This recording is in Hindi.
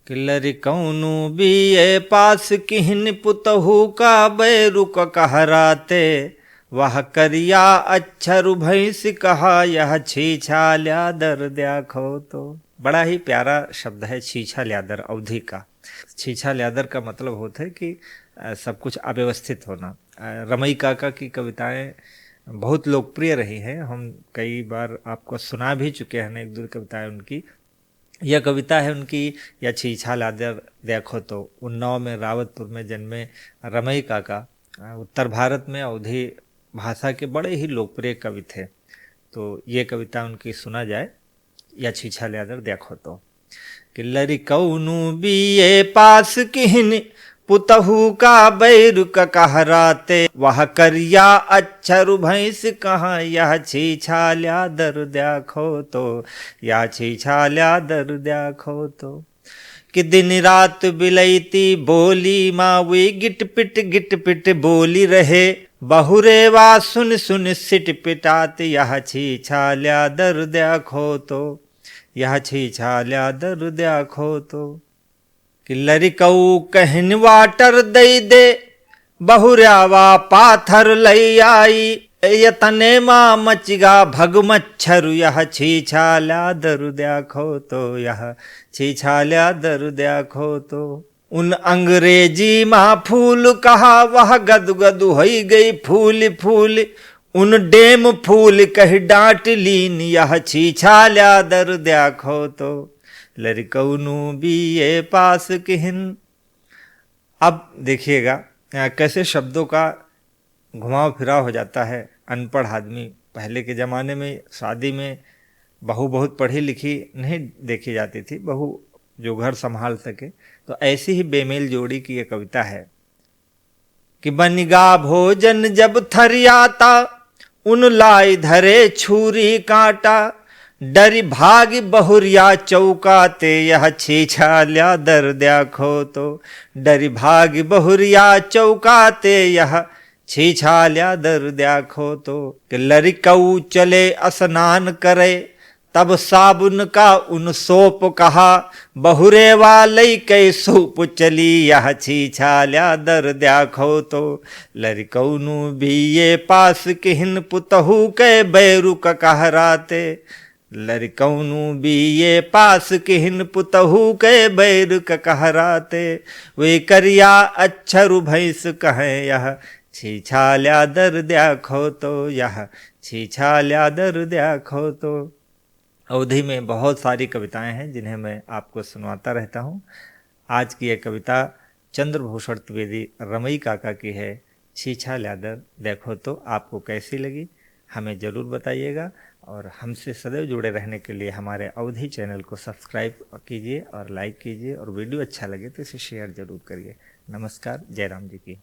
किल्लरि कौनु बीए पास किहिन पुतहु का बैरुक कहराते। वह करिया अक्षरु भैंस कहा यह छीछा ल्यादर देखो तो। बड़ा ही प्यारा शब्द है छीछा ल्यादर अवधि का। छीछा ल्यादर का मतलब होता है कि सब कुछ अव्यवस्थित होना। रमई काका की कविताएं बहुत लोकप्रिय रही हैं, हम कई बार आपको सुना भी चुके हैं एक दो कविताएं उनकी। यह कविता है उनकी या छीछा ल्यादर देखो तो। उन्नाव में रावतपुर में जन्मे रमई काका उत्तर भारत में अवधी भाषा के बड़े ही लोकप्रिय कवि थे। तो ये कविता उनकी सुना जाए, या छीछा ल्यादर देखो तो। किल्लरि कौनु बीए पास किहिन पुतहु का बैरुक कहराते। वह करिया अक्षरु भैंस कहाँ यह छीछा ल्यादर देखो तो। या छीछा ल्यादर देखो तो। कि दिन रात बिलैती बोली मावी गिट पिट बोली रहे। बहुरे वा सुन सुन सिट पिटात यह छीछा ल्यादर देखो तो। यह छीछा ल्यादर देखो तो। किल्लरि कऊ कहन वाटर दई दे बहुर्यावा पाथर लई आई। यतने माँ मचगा भग मच्छर यह छीछा ल्यादर देखो तो। यह छीछा ल्यादर देखो तो। उन अंग्रेजी माँ फूल कहा वह गदगद होई गई फूल फूल। उन डेम फूल कह डांट लीन यह छीछा ल्यादर देखो तो। लड़कौनु बीए पास किहिन। अब देखिएगा कैसे शब्दों का घुमाव फिराव हो जाता है। अनपढ़ आदमी, पहले के ज़माने में शादी में बहू बहुत पढ़ी लिखी नहीं देखी जाती थी, बहू जो घर संभाल सके। तो ऐसी ही बेमेल जोड़ी की ये कविता है कि बनिगा भोजन जब थरियाता उन लाई धरे छुरी कांटा। डरी भाग बहुरिया चौकाते यह छीछा ल्यादर देखो तो। डरी भाग बहुरिया चौकाते यह छीछा ल्यादर देखो तो। कि लड़कऊ चले स्नान करे तब साबुन का उन सोप कहा। बहुरे वालई के सूप चली यह छीछा ल्यादर देखो तो। लड़कौनु बीए पास किहिन पुतहु के बैरुक कहराते। लड़कौनु बीए पास किहिन पुतहु के बैरुक कहराते। वे करिया अक्षरु भैंस कहें यह छीछा ल्यादर देखो तो। यह छीछा ल्यादर देखो तो। अवधि में बहुत सारी कविताएं हैं जिन्हें मैं आपको सुनवाता रहता हूँ। आज की यह कविता चंद्रभूषण द्विवेदी रमई काका की है, छीछा ल्यादर देखो तो। आपको कैसी लगी हमें ज़रूर बताइएगा, और हमसे सदैव जुड़े रहने के लिए हमारे अवधि चैनल को सब्सक्राइब कीजिए और लाइक कीजिए, और वीडियो अच्छा लगे तो इसे शेयर ज़रूर करिए। नमस्कार, जय राम जी की।